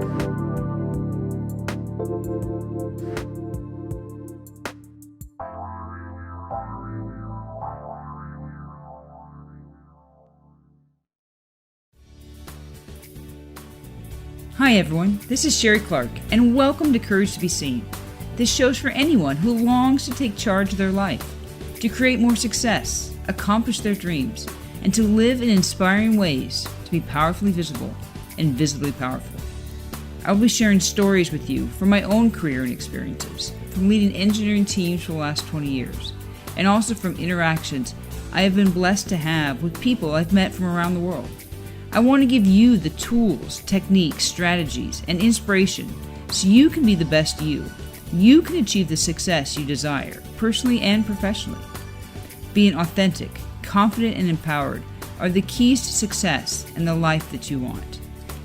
Hi everyone, this is Sherrie Clark, and welcome to Courage to Be Seen. This show's for anyone who longs to take charge of their life, to create more success, accomplish their dreams, and to live in inspiring ways to be powerfully visible and visibly powerful. I will be sharing stories with you from my own career and experiences, from leading engineering teams for the last 20 years, and also from interactions I have been blessed to have with people I've met from around the world. I want to give you the tools, techniques, strategies, and inspiration so you can be the best you. You can achieve the success you desire, personally and professionally. Being authentic, confident, and empowered are the keys to success and the life that you want.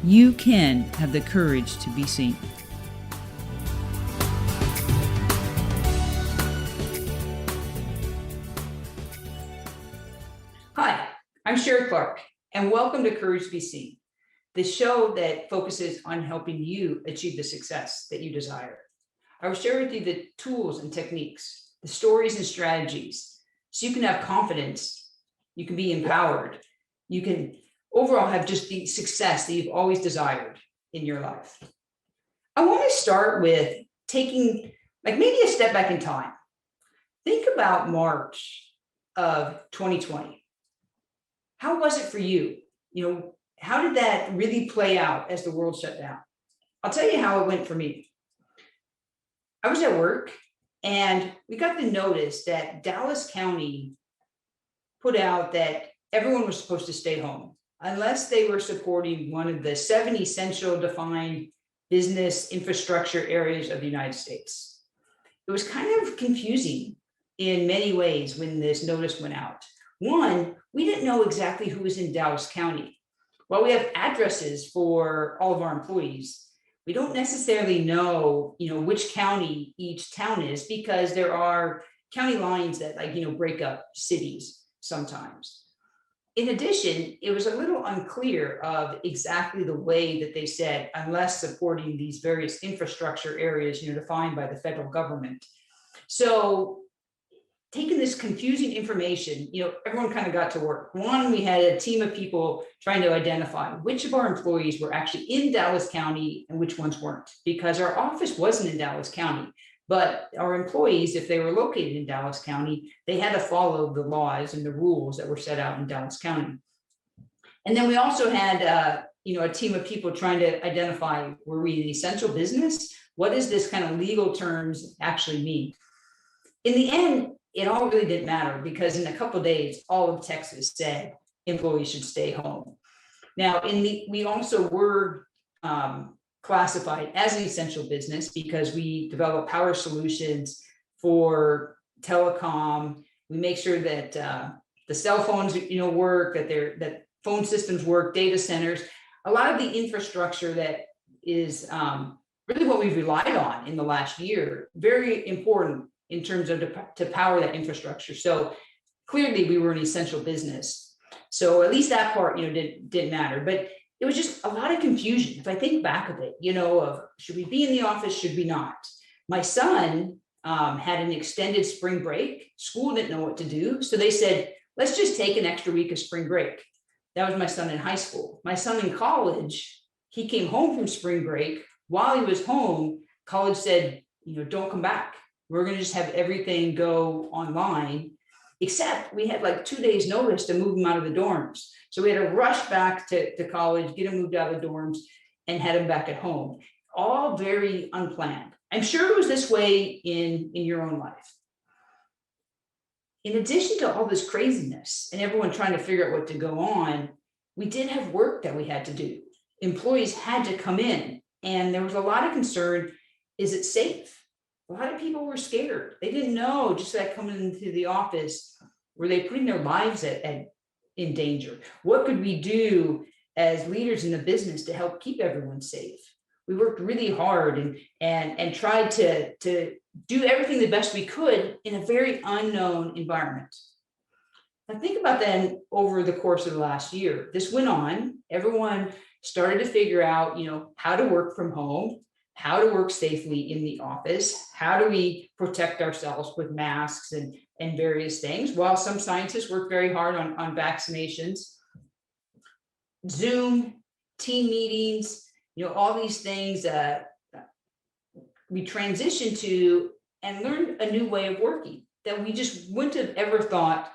You can have the courage to be seen. Hi, I'm Sherrie Clark, and welcome to Courage to Be Seen, the show that focuses on helping you achieve the success that you desire. I will share with you the tools and techniques, the stories and strategies, so you can have confidence, you can be empowered, you can overall have just the success that you've always desired in your life. I want to start with taking maybe a step back in time. Think about March of 2020. How was it for you? How did that really play out as the world shut down? I'll tell you how it went for me. I was at work and we got the notice that Dallas County put out that everyone was supposed to stay home unless they were supporting one of the 7 essential defined business infrastructure areas of the United States. It was kind of confusing in many ways when this notice went out. One, we didn't know exactly who was in Dallas County. While we have addresses for all of our employees, we don't necessarily know, which county each town is, because there are county lines that break up cities sometimes. In addition, it was a little unclear of exactly the way that they said, unless supporting these various infrastructure areas, defined by the federal government. So taking this confusing information, everyone kind of got to work. One, we had a team of people trying to identify which of our employees were actually in Dallas County and which ones weren't, because our office wasn't in Dallas County, but our employees, if they were located in Dallas County, they had to follow the laws and the rules that were set out in Dallas County. And then we also had, a team of people trying to identify, were we an essential business? What does this kind of legal terms actually mean? In the end, it all really didn't matter, because in a couple of days, all of Texas said employees should stay home. Now, we also were classified as an essential business because we develop power solutions for telecom. We make sure that the cell phones, work, that phone systems work, data centers. A lot of the infrastructure that is really what we've relied on in the last year, very important in terms of to power that infrastructure. So clearly we were an essential business. So at least that part, didn't matter. But it was just a lot of confusion. If I think back of it, of should we be in the office, should we not? My son had an extended spring break. School didn't know what to do. So they said, let's just take an extra week of spring break. That was my son in high school. My son in college, he came home from spring break. While he was home, college said, don't come back. We're going to just have everything go online, except we had 2 days notice to move him out of the dorms. So we had to rush back to college, get him moved out of the dorms, and had him back at home. All very unplanned. I'm sure it was this way in your own life. In addition to all this craziness and everyone trying to figure out what to go on, we did have work that we had to do. Employees had to come in, and there was a lot of concern. Is it safe? A lot of people were scared. They didn't know, just like coming into the office, were they putting their lives in danger? What could we do as leaders in the business to help keep everyone safe? We worked really hard and tried to do everything the best we could in a very unknown environment. Now think about then over the course of the last year, this went on. Everyone started to figure out, how to work from home, how to work safely in the office, how do we protect ourselves with masks and various things. While some scientists work very hard on vaccinations, Zoom, team meetings, all these things we transitioned to and learned a new way of working that we just wouldn't have ever thought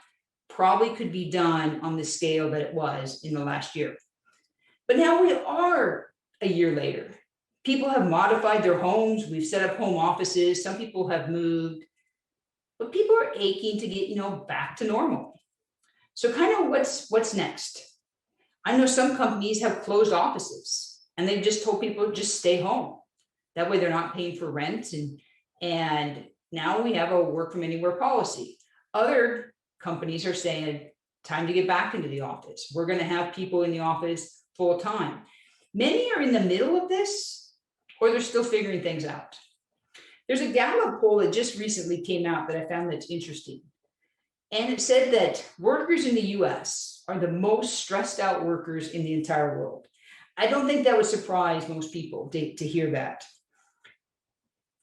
probably could be done on the scale that it was in the last year. But now we are a year later. People have modified their homes. We've set up home offices. Some people have moved, but people are aching to get, back to normal. So kind of what's next? I know some companies have closed offices and they've just told people just stay home. That way they're not paying for rent. And now we have a work from anywhere policy. Other companies are saying, time to get back into the office. We're going to have people in the office full time. Many are in the middle of this, or they're still figuring things out. There's a Gallup poll that just recently came out that I found that's interesting. And it said that workers in the US are the most stressed out workers in the entire world. I don't think that would surprise most people to hear that.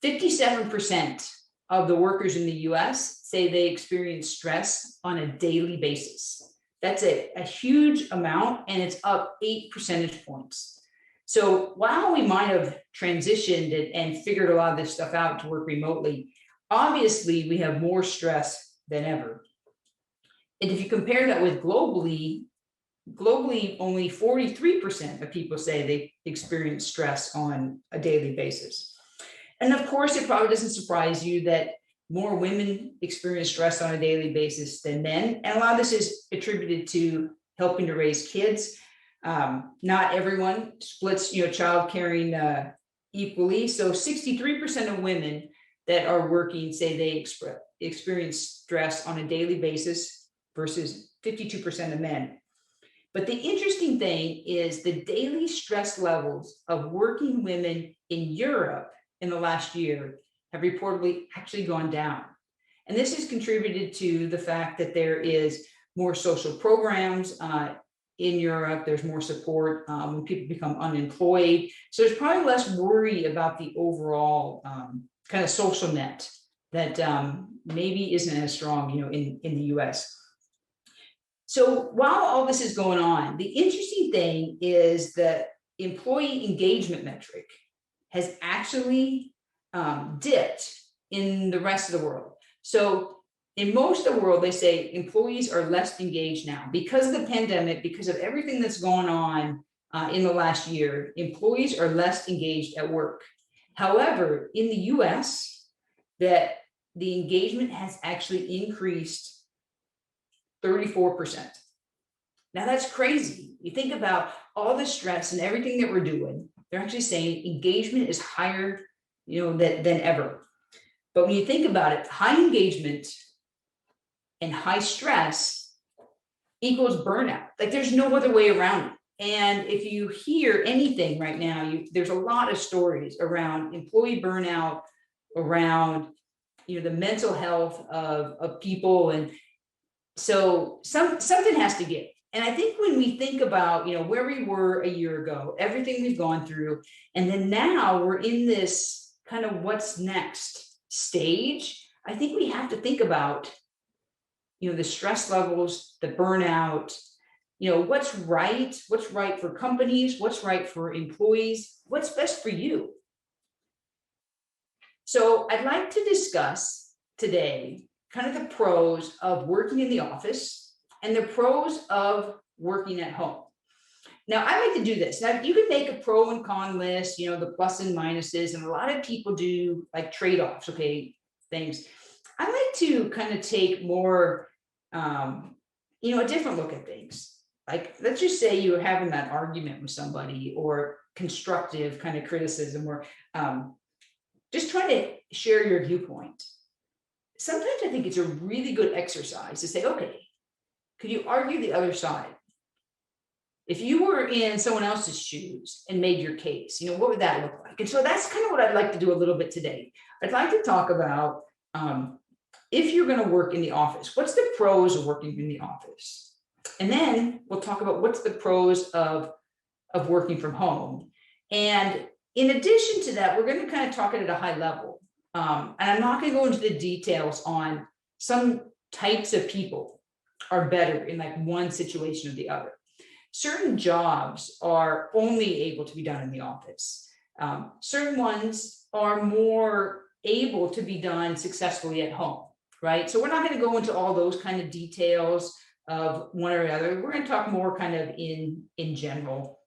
57% of the workers in the US say they experience stress on a daily basis. That's a huge amount, and it's up 8 percentage points. So while we might have transitioned and figured a lot of this stuff out to work remotely, obviously we have more stress than ever. And if you compare that with globally only 43% of people say they experience stress on a daily basis. And of course, it probably doesn't surprise you that more women experience stress on a daily basis than men. And a lot of this is attributed to helping to raise kids. Not everyone splits, child caring equally. So 63% of women that are working say they experience stress on a daily basis versus 52% of men. But the interesting thing is the daily stress levels of working women in Europe in the last year have reportedly actually gone down. And this is contributed to the fact that there is more social programs in Europe. There's more support when people become unemployed. So there's probably less worry about the overall kind of social net that maybe isn't as strong, in the US. So while all this is going on, the interesting thing is that employee engagement metric has actually dipped in the rest of the world. So in most of the world, they say employees are less engaged now because of the pandemic, because of everything that's going on in the last year. Employees are less engaged at work. However, in the US, that the engagement has actually increased 34%. Now that's crazy. You think about all the stress and everything that we're doing. They're actually saying engagement is higher, than ever. But when you think about it, high engagement and high stress equals burnout. Like there's no other way around it. And if you hear anything right now, there's a lot of stories around employee burnout, around the mental health of people, and so something has to give. And I think when we think about where we were a year ago, everything we've gone through, and then now we're in this kind of what's next stage, I think we have to think about the stress levels, the burnout, what's right for companies, what's right for employees, what's best for you. So I'd like to discuss today kind of the pros of working in the office and the pros of working at home. Now, I like to do this. Now, you can make a pro and con list, the plus and minuses, and a lot of people do like trade-offs, things. I like to kind of take more, a different look at things. Like, let's just say you're having that argument with somebody or constructive kind of criticism, or just trying to share your viewpoint. Sometimes I think it's a really good exercise to say, okay, could you argue the other side? If you were in someone else's shoes and made your case, what would that look like? And so that's kind of what I'd like to do a little bit today. I'd like to talk about if you're going to work in the office, what's the pros of working in the office? And then we'll talk about what's the pros of of working from home. And in addition to that, we're going to kind of talk it at a high level. And I'm not going to go into the details on some types of people are better in like one situation or the other. Certain jobs are only able to be done in the office. Certain ones are more able to be done successfully at home, right? So we're not going to go into all those kind of details of one or the other. We're going to talk more kind of in general.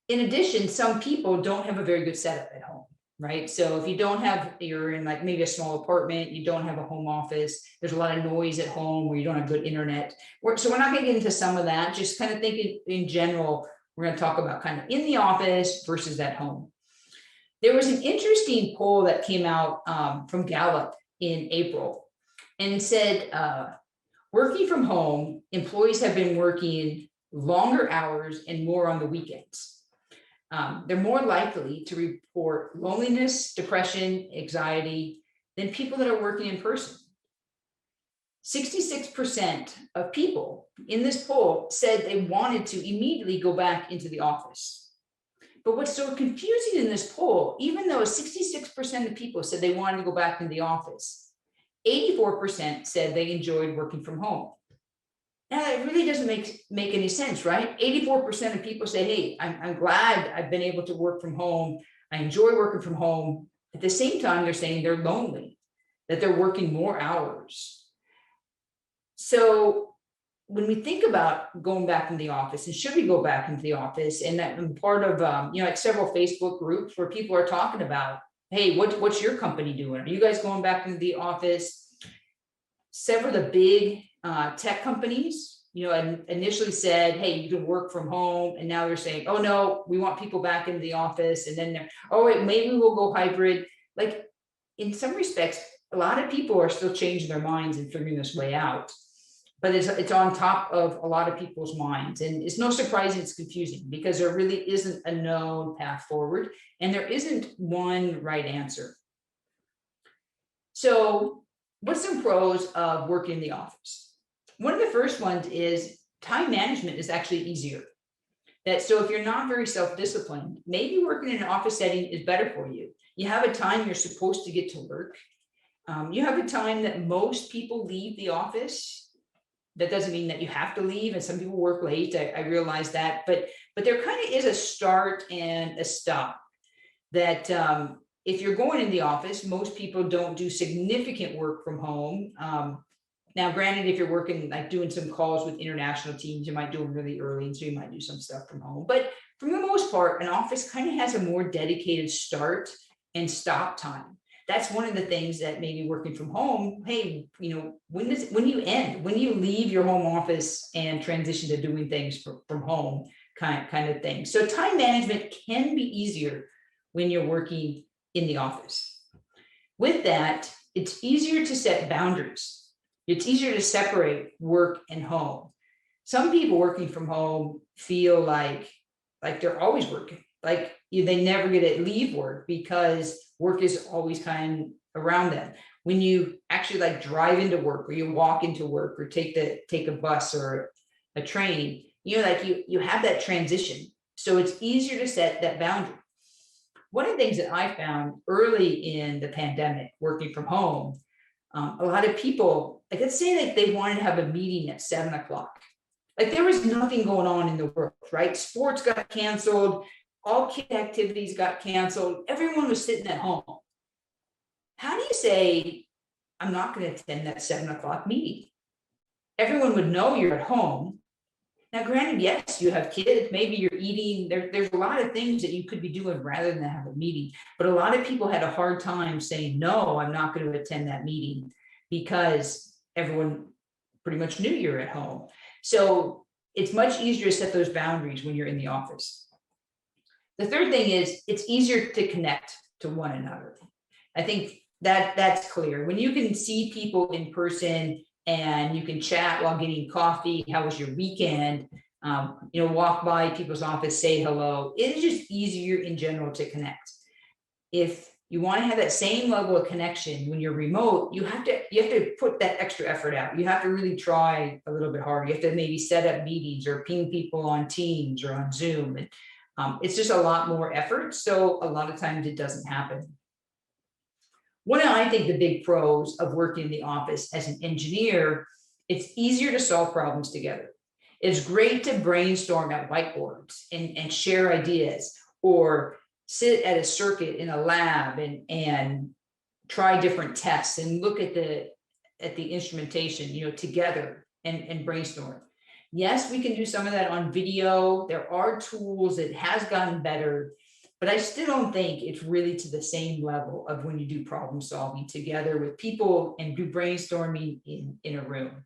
In addition, some people don't have a very good setup at home, right? So if you don't have, you're in like maybe a small apartment, you don't have a home office, there's a lot of noise at home where you don't have good internet. So we're not going to get into some of that, just kind of thinking in general, we're going to talk about kind of in the office versus at home. There was an interesting poll that came out from Gallup in April and said, working from home, employees have been working longer hours and more on the weekends. They're more likely to report loneliness, depression, anxiety than people that are working in person. 66% of people in this poll said they wanted to immediately go back into the office. But what's so confusing in this poll, even though 66% of people said they wanted to go back into the office, 84% said they enjoyed working from home. Now, it really doesn't make any sense, right? 84% of people say, hey, I'm glad I've been able to work from home. I enjoy working from home. At the same time, they're saying they're lonely, that they're working more hours. So when we think about going back into the office, and should we go back into the office, and that I'm part of, like several Facebook groups where people are talking about, hey, what's your company doing? Are you guys going back into the office? Several of the big tech companies, initially said, hey, you can work from home. And now they're saying, oh, no, we want people back in the office. And then they're, oh, wait, maybe we'll go hybrid. Like in some respects, a lot of people are still changing their minds and figuring this way out. But it's on top of a lot of people's minds. And it's no surprise it's confusing because there really isn't a known path forward. And there isn't one right answer. So what's some pros of working in the office? One of the first ones is time management is actually easier. So if you're not very self-disciplined, maybe working in an office setting is better for you. You have a time you're supposed to get to work. You have a time that most people leave the office. That doesn't mean that you have to leave, and some people work late. I realize that, but there kind of is a start and a stop. That if you're going in the office, most people don't do significant work from home. Now, granted, if you're working, like doing some calls with international teams, you might do them really early, and so you might do some stuff from home. But for the most part, an office kind of has a more dedicated start and stop time. That's one of the things that maybe working from home, hey, when you leave your home office and transition to doing things from home kind of thing. So time management can be easier when you're working in the office. With that, it's easier to set boundaries. It's easier to separate work and home. Some people working from home feel like they're always working, like they never get to leave work because work is always kind of around them. When you actually like drive into work or you walk into work or take a bus or a train, you have that transition. So it's easier to set that boundary. One of the things that I found early in the pandemic, working from home, a lot of people, like let's say like they wanted to have a meeting at 7:00. Like there was nothing going on in the world, right? Sports got canceled. All kid activities got canceled. Everyone was sitting at home. How do you say, I'm not going to attend that 7:00 meeting? Everyone would know you're at home. Now, granted, yes, you have kids, maybe you're eating. There's a lot of things that you could be doing rather than have a meeting. But a lot of people had a hard time saying, no, I'm not going to attend that meeting because everyone pretty much knew you're at home. So it's much easier to set those boundaries when you're in the office. The third thing is it's easier to connect to one another. I think that's clear. When you can see people in person and you can chat while getting coffee, how was your weekend? Walk by people's office, say hello. It is just easier in general to connect. If You want to have that same level of connection when you're remote. You have to put that extra effort out. You have to really try a little bit harder. You have to maybe set up meetings or ping people on Teams or on Zoom. And it's just a lot more effort. So a lot of times it doesn't happen. One of, I think, the big pros of working in the office as an engineer, it's easier to solve problems together. It's great to brainstorm at whiteboards and share ideas, or sit at a circuit in a lab and try different tests and look at the instrumentation, together and brainstorm. Yes, we can do some of that on video. There are tools. It has gotten better, but I still don't think it's really to the same level of when you do problem solving together with people and do brainstorming in a room.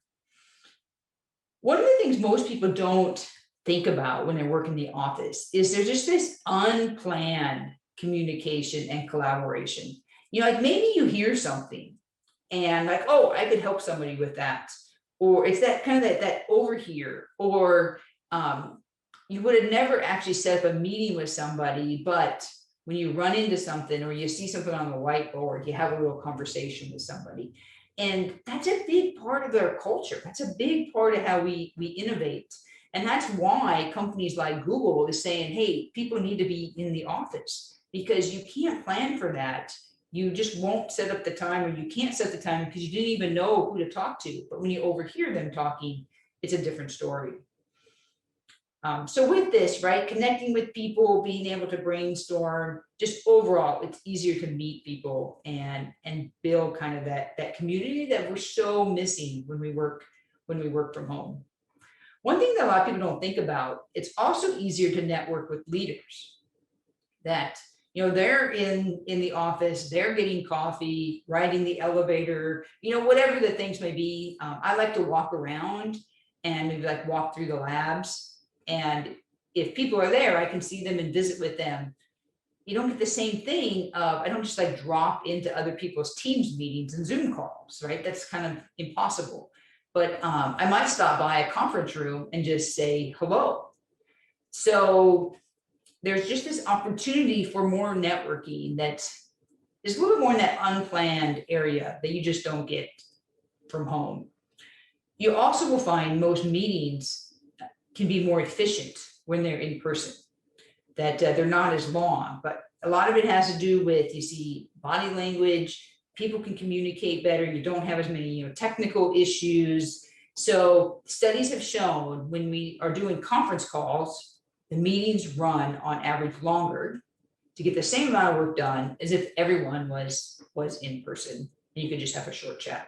One of the things most people don't think about when they work in the office is there's just this unplanned communication and collaboration. Like maybe you hear something and like, oh, I could help somebody with that. Or it's that kind of that overhear, or you would have never actually set up a meeting with somebody, but when you run into something or you see something on the whiteboard, you have a little conversation with somebody. And that's a big part of their culture. That's a big part of how we innovate. And that's why companies like Google is saying, hey, people need to be in the office, because you can't plan for that. You just won't set up the time, or you can't set the time because you didn't even know who to talk to. But when you overhear them talking, it's a different story. So with this, right, connecting with people, being able to brainstorm, just overall, it's easier to meet people and build kind of that community that we're so missing when we work from home. One thing that a lot of people don't think about, it's also easier to network with leaders that, they're in the office, they're getting coffee, riding the elevator, whatever the things may be. I like to walk around and maybe like walk through the labs. And if people are there, I can see them and visit with them. You don't get the same thing of, I don't just like drop into other people's Teams meetings and Zoom calls, right? That's kind of impossible. But I might stop by a conference room and just say hello. So there's just this opportunity for more networking that is a little bit more in that unplanned area that you just don't get from home. You also will find most meetings can be more efficient when they're in person, that they're not as long, but a lot of it has to do with, you see, body language. People can communicate better. You don't have as many, technical issues. So studies have shown when we are doing conference calls, the meetings run on average longer to get the same amount of work done as if everyone was in person and you could just have a short chat.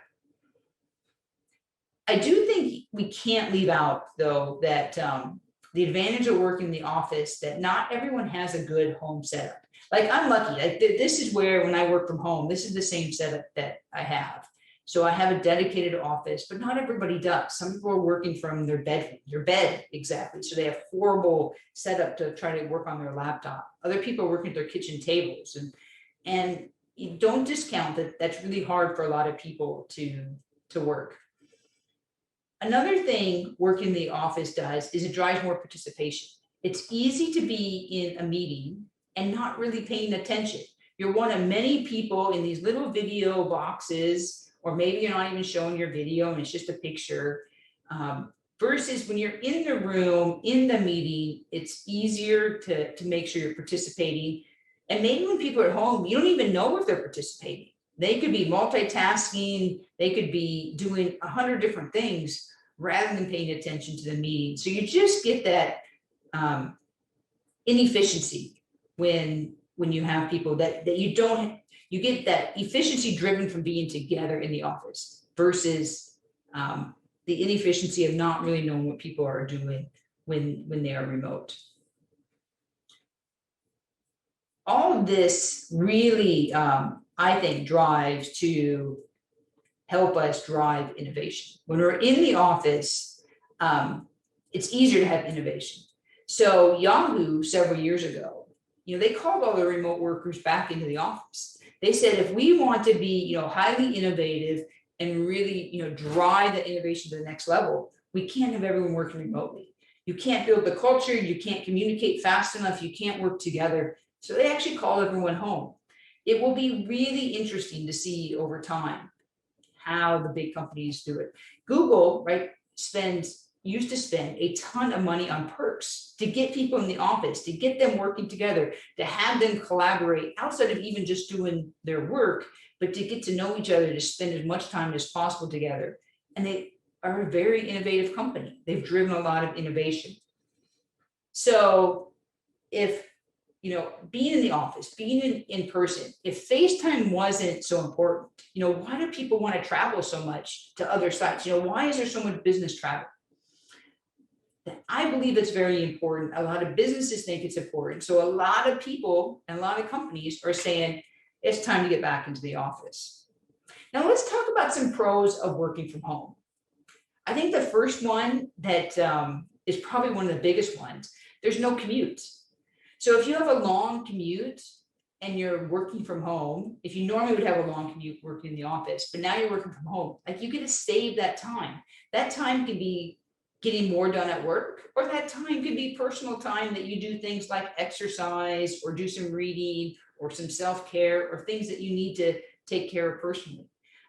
I do think we can't leave out, though, that the advantage of working in the office, that not everyone has a good home setup. Like I'm lucky. This is where, when I work from home, this is the same setup that I have. So I have a dedicated office, but not everybody does. Some people are working from their bed, exactly. So they have horrible setup to try to work on their laptop. Other people are working at their kitchen tables, and you don't discount that. That's really hard for a lot of people to work. Another thing working in the office does is it drives more participation. It's easy to be in a meeting and not really paying attention. You're one of many people in these little video boxes, or maybe you're not even showing your video and it's just a picture. Versus when you're in the room, in the meeting, it's easier to make sure you're participating. And maybe when people are at home, you don't even know if they're participating. They could be multitasking, they could be doing 100 different things rather than paying attention to the meeting. So you just get that inefficiency when you have people that you don't, you get that efficiency driven from being together in the office versus the inefficiency of not really knowing what people are doing when they are remote. All of this really, I think, drives to help us drive innovation. When we're in the office, it's easier to have innovation. So Yahoo, several years ago, they called all the remote workers back into the office. They said, if we want to be, highly innovative and really, drive the innovation to the next level, we can't have everyone working remotely. You can't build the culture. You can't communicate fast enough. You can't work together. So they actually called everyone home. It will be really interesting to see over time how the big companies do it. Google, right, used to spend a ton of money on perks to get people in the office, to get them working together, to have them collaborate outside of even just doing their work, but to get to know each other, to spend as much time as possible together. And they are a very innovative company. They've driven a lot of innovation. So if, being in the office, being in person, if FaceTime wasn't so important, why do people want to travel so much to other sites? Why is there so much business travel? I believe it's very important. A lot of businesses think it's important. So a lot of people and a lot of companies are saying it's time to get back into the office. Now let's talk about some pros of working from home. I think the first one that is probably one of the biggest ones, there's no commute. So if you have a long commute and you're working from home, if you normally would have a long commute working in the office, but now you're working from home, like you get to save that time. That time can be getting more done at work, or that time could be personal time that you do things like exercise or do some reading or some self-care or things that you need to take care of personally.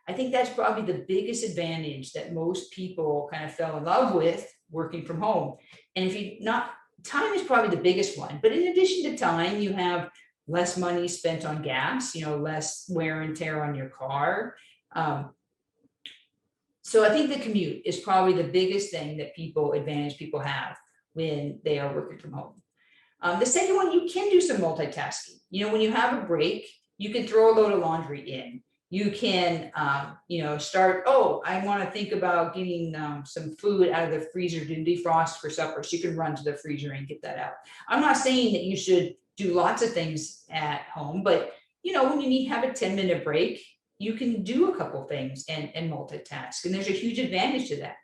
I think that's probably the biggest advantage that most people kind of fell in love with working from home. And if you not, time is probably the biggest one, but in addition to time, you have less money spent on gas, less wear and tear on your car. So I think the commute is probably the biggest thing that advantage people have when they are working from home. The second one, you can do some multitasking. When you have a break, you can throw a load of laundry in. You can, start, I want to think about getting some food out of the freezer to defrost for supper. So you can run to the freezer and get that out. I'm not saying that you should do lots of things at home, but, when you have a 10-minute break, you can do a couple things and multitask. And there's a huge advantage to that.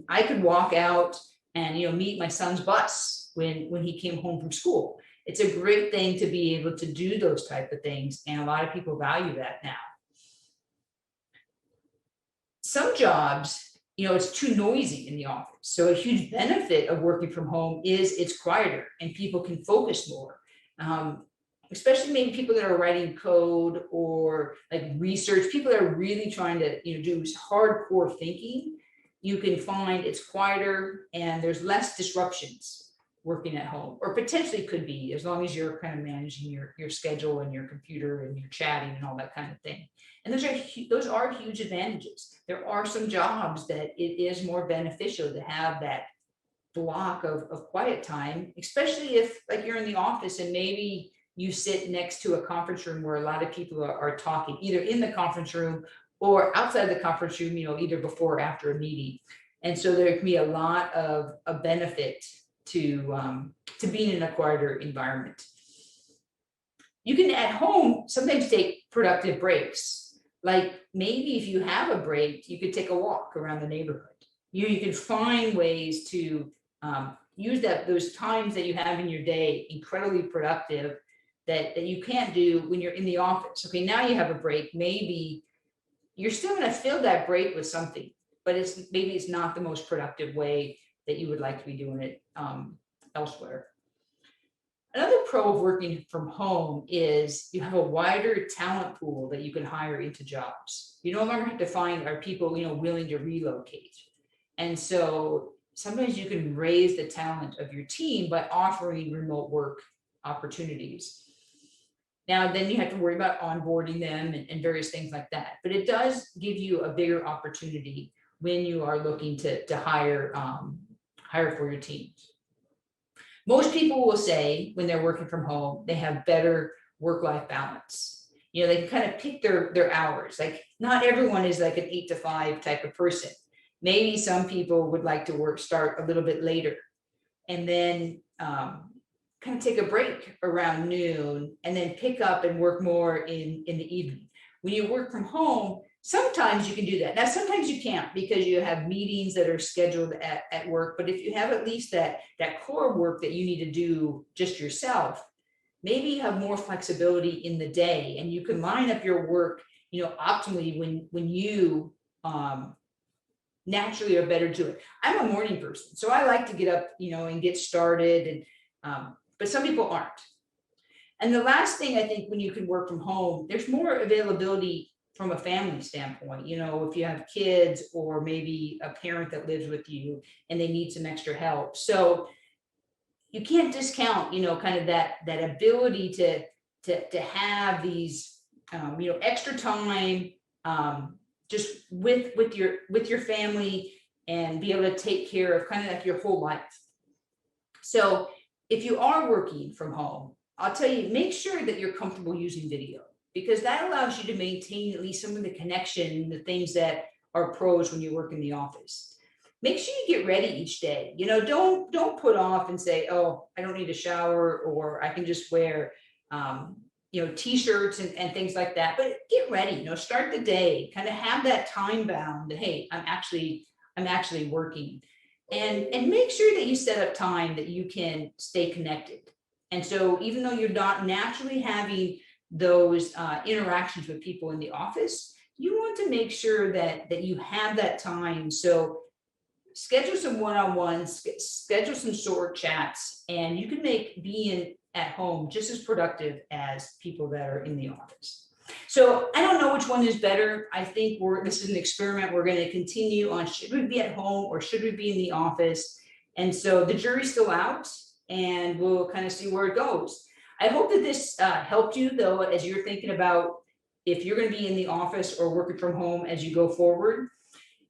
I could walk out and, meet my son's bus when he came home from school. It's a great thing to be able to do those type of things. And a lot of people value that now. Some jobs, it's too noisy in the office. So a huge benefit of working from home is it's quieter and people can focus more. Especially maybe people that are writing code or like research, people that are really trying to, do hardcore thinking, you can find it's quieter and there's less disruptions working at home, or potentially could be, as long as you're kind of managing your schedule and your computer and your chatting and all that kind of thing. And those are huge advantages. There are some jobs that it is more beneficial to have that block of quiet time, especially if like you're in the office and maybe you sit next to a conference room where a lot of people are talking, either in the conference room or outside the conference room, either before or after a meeting. And so there can be a lot of a benefit to being in a quieter environment. You can at home sometimes take productive breaks. Like maybe if you have a break, you could take a walk around the neighborhood. You can find ways to use those times that you have in your day incredibly productive that you can't do when you're in the office. Okay, now you have a break. Maybe you're still going to fill that break with something, but maybe it's not the most productive way that you would like to be doing it elsewhere. Another pro of working from home is you have a wider talent pool that you can hire into jobs. You no longer have to find are people willing to relocate. And so sometimes you can raise the talent of your team by offering remote work opportunities. Now, then you have to worry about onboarding them and various things like that. But it does give you a bigger opportunity when you are looking to hire for your teams. Most people will say when they're working from home, they have better work-life balance. They can kind of pick their hours. Like not everyone is like an 8 to 5 type of person. Maybe some people would like to start a little bit later and then kind of take a break around noon and then pick up and work more in the evening. When you work from home, sometimes you can do that. Now, sometimes you can't because you have meetings that are scheduled at work. But if you have at least that core work that you need to do just yourself, maybe you have more flexibility in the day and you can line up your work, optimally when you naturally are better to it. I'm a morning person, so I like to get up, and get started. And but some people aren't. And the last thing, I think, when you can work from home, there's more availability from a family standpoint. If you have kids or maybe a parent that lives with you and they need some extra help. So you can't discount, kind of that ability to have these, extra time, just with your family, and be able to take care of kind of like your whole life. So if you are working from home, I'll tell you, make sure that you're comfortable using video, because that allows you to maintain at least some of the connection, the things that are pros when you work in the office. Make sure you get ready each day. Don't put off and say, oh, I don't need a shower, or I can just wear, t-shirts and things like that. But get ready, start the day, kind of have that time bound. Hey, I'm actually working, and make sure that you set up time that you can stay connected. And so even though you're not naturally having those interactions with people in the office, you want to make sure that you have that time. So schedule some one-on-ones, schedule some short chats, and you can make being at home just as productive as people that are in the office. So I don't know which one is better. I think this is an experiment. We're going to continue on, should we be at home or should we be in the office? And so the jury's still out, and we'll kind of see where it goes. I hope that this helped you, though, as you're thinking about if you're going to be in the office or working from home as you go forward.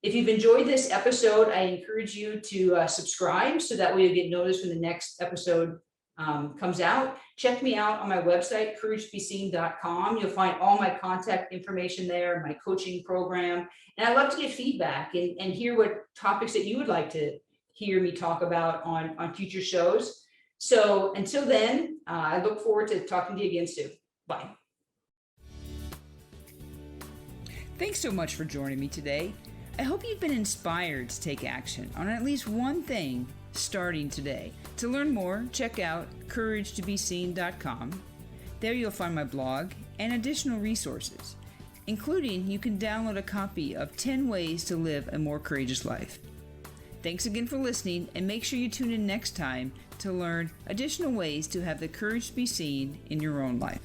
If you've enjoyed this episode, I encourage you to subscribe, so that way you get noticed when the next episode comes out. Check me out on my website, couragetobeseen.com. You'll find all my contact information there, my coaching program. And I'd love to get feedback and hear what topics that you would like to hear me talk about on future shows. So until then, I look forward to talking to you again soon. Bye. Thanks so much for joining me today. I hope you've been inspired to take action on at least one thing starting today. To learn more, check out couragetobeseen.com. There you'll find my blog and additional resources, including you can download a copy of 10 Ways to Live a More Courageous Life. Thanks again for listening, and make sure you tune in next time to learn additional ways to have the courage to be seen in your own life.